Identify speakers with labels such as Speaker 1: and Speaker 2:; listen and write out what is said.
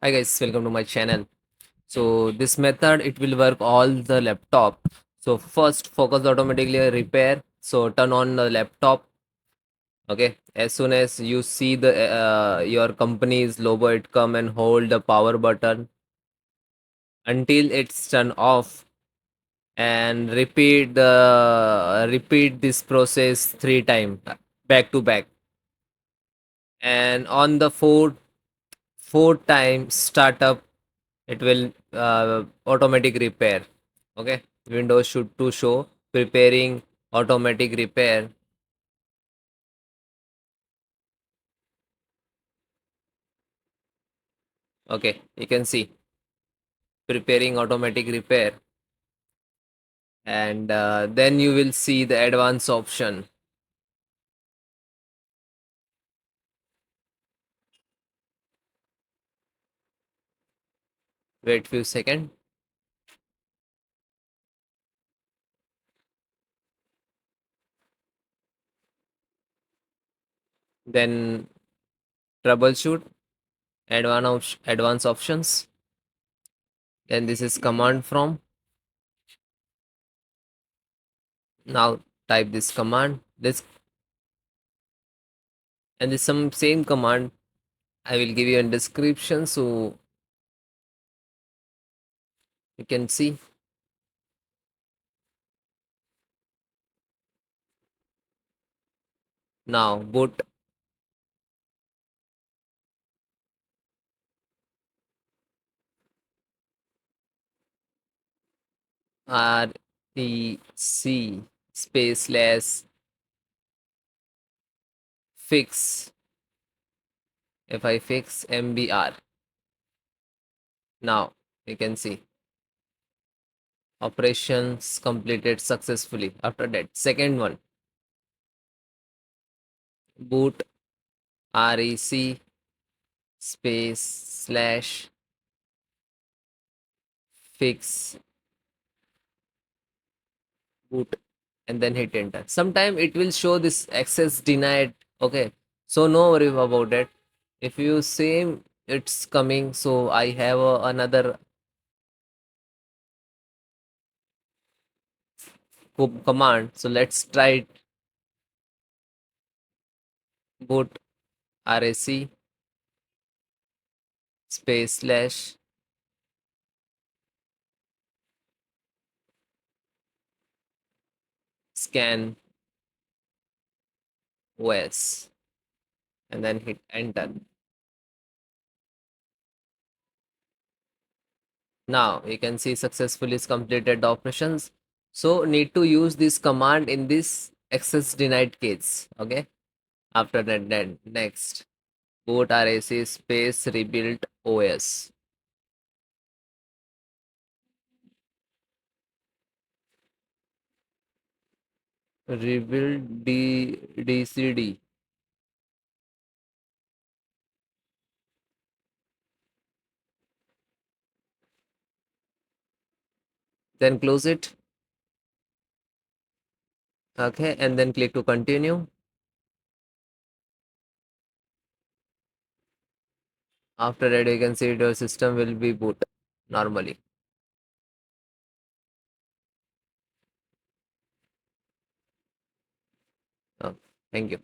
Speaker 1: Hi guys, welcome to my channel. So this method it will work all the laptop. So first focus automatically repair. So turn on the laptop. Okay, as soon as you see the your company's logo, it come and hold the power button until it's turned off and repeat this process 3 times back to back. And on the fourth time startup it will automatic repair. Okay, windows should to show preparing automatic repair. Okay, you can see preparing automatic repair, and then you will see the advanced option. Wait few seconds. Then troubleshoot advanced options. Then this is command from. Now type this command, this, and this some same command I will give you a description so you can see. Now boot REC space less fix. If I fix MBR, now you can see operations completed successfully. After that, second one, boot REC space slash fix boot, and then hit enter. Sometime it will show this access denied. Okay, so no worry about it. If you same it's coming, so I have another command. So let's try it. Boot RAC space slash scan OS, and then hit enter. Now you can see successfully completed the operations. So need to use this command in this access denied case. Okay. After that, then next boot RAC space rebuild OS. Rebuild DCD. Then close it. Okay, and then click to continue. After that, you can see your system will be boot normally. Oh, thank you.